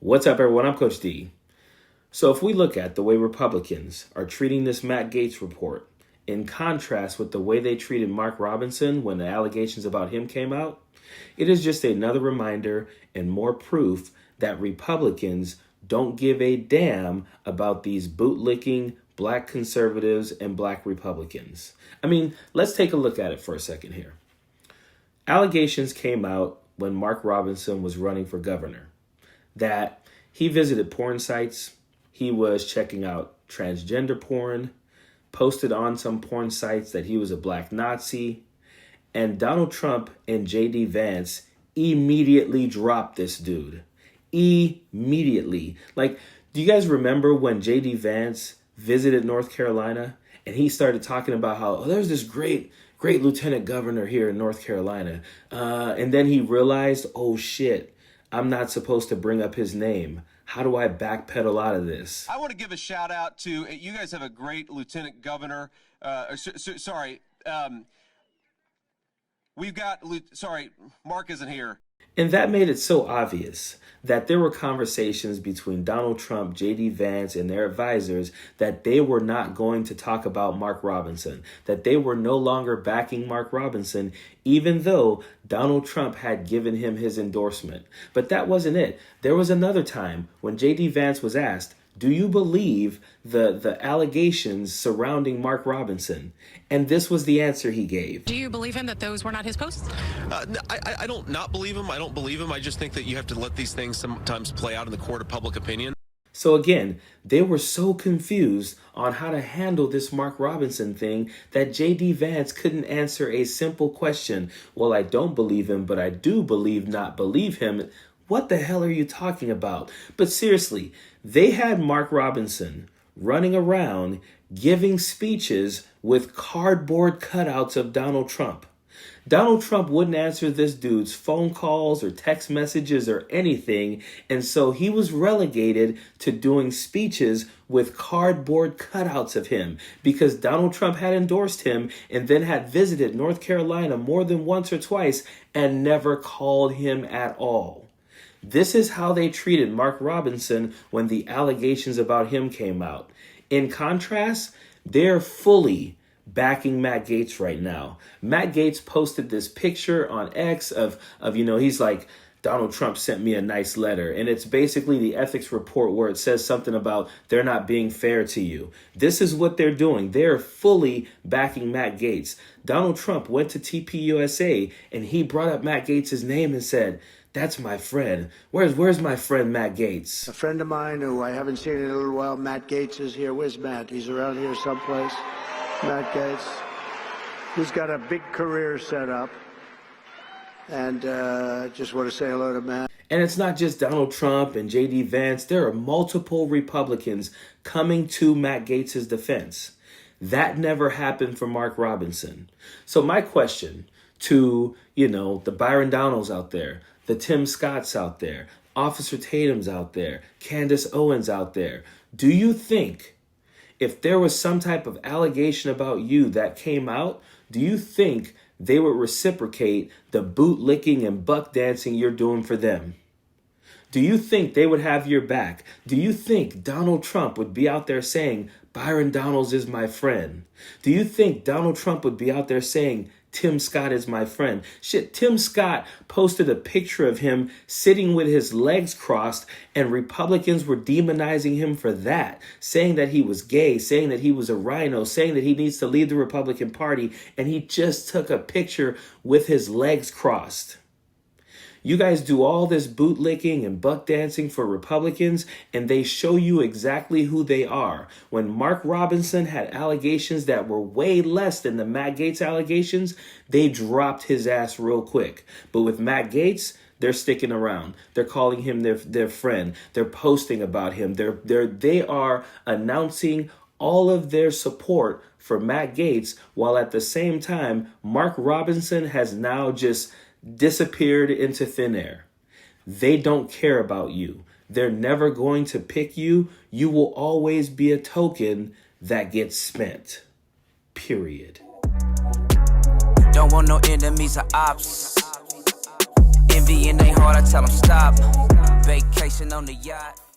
What's up, everyone? I'm Coach D. So if we look at the way Republicans are treating this Matt Gaetz report, in contrast with the way they treated Mark Robinson when the allegations about him came out, it is just another reminder and more proof that Republicans don't give a damn about these bootlicking black conservatives and black Republicans. I mean, let's take a look at it for a second here. Allegations came out when Mark Robinson was running for governor that he visited porn sites, he was checking out transgender porn, posted on some porn sites that he was a black Nazi, and Donald Trump and J.D. Vance immediately dropped this dude. Immediately. Like, do you guys remember when J.D. Vance visited North Carolina and he started talking about how there's this great lieutenant governor here in North Carolina, and then he realized, oh shit, I'm not supposed to bring up his name. How do I backpedal out of this? I want to give a shout out to, you guys have a great lieutenant governor. Mark isn't here. And that made it so obvious that there were conversations between Donald Trump, J.D. Vance, and their advisors that they were not going to talk about Mark Robinson, that they were no longer backing Mark Robinson, even though Donald Trump had given him his endorsement. But that wasn't it. There was another time when J.D. Vance was asked, do you believe the allegations surrounding Mark Robinson? And this was the answer he gave. Do you believe him that those were not his posts? I don't not believe him. I don't believe him. I just think that you have to let these things sometimes play out in the court of public opinion. So again, they were so confused on how to handle this Mark Robinson thing that J.D. Vance couldn't answer a simple question. Well, I don't believe him, but I do not believe him. What the hell are you talking about? But seriously, they had Mark Robinson running around giving speeches with cardboard cutouts of Donald Trump. Donald Trump wouldn't answer this dude's phone calls or text messages or anything, and so he was relegated to doing speeches with cardboard cutouts of him because Donald Trump had endorsed him and then had visited North Carolina more than once or twice and never called him at all. This is how they treated Mark Robinson when the allegations about him came out. In contrast, they're fully backing Matt Gaetz right now. Matt Gaetz posted this picture on X of he's like, Donald Trump sent me a nice letter. And it's basically the ethics report where it says something about they're not being fair to you. This is what they're doing. They're fully backing Matt Gaetz. Donald Trump went to TPUSA and he brought up Matt Gaetz's name and said, that's my friend. Where's my friend Matt Gaetz? A friend of mine who I haven't seen in a little while, Matt Gaetz, is here. Where's Matt? He's around here someplace. Matt Gaetz. He's got a big career set up. And just want to say hello to Matt. And it's not just Donald Trump and J.D. Vance. There are multiple Republicans coming to Matt Gaetz's defense. That never happened for Mark Robinson. So my question to, the Byron Donalds out there, the Tim Scotts out there, Officer Tatum's out there, Candace Owens out there, do you think if there was some type of allegation about you that came out, do you think they would reciprocate the bootlicking and buck dancing you're doing for them? Do you think they would have your back? Do you think Donald Trump would be out there saying, Byron Donalds is my friend? Do you think Donald Trump would be out there saying, Tim Scott is my friend? Shit, Tim Scott posted a picture of him sitting with his legs crossed, and Republicans were demonizing him for that, saying that he was gay, saying that he was a rhino, saying that he needs to leave the Republican Party, and he just took a picture with his legs crossed. You guys do all this bootlicking and buck dancing for Republicans, and they show you exactly who they are. When Mark Robinson had allegations that were way less than the Matt Gaetz allegations, they dropped his ass real quick. But with Matt Gaetz, they're sticking around. They're calling him their friend. They're posting about him. They are announcing all of their support for Matt Gaetz, while at the same time, Mark Robinson has now just disappeared into thin air. They don't care about you. They're never going to pick you. You will always be a token that gets spent. Period. Don't want no enemies or ops. Envy D and they hard, I tell them stop. Vacation on the yacht.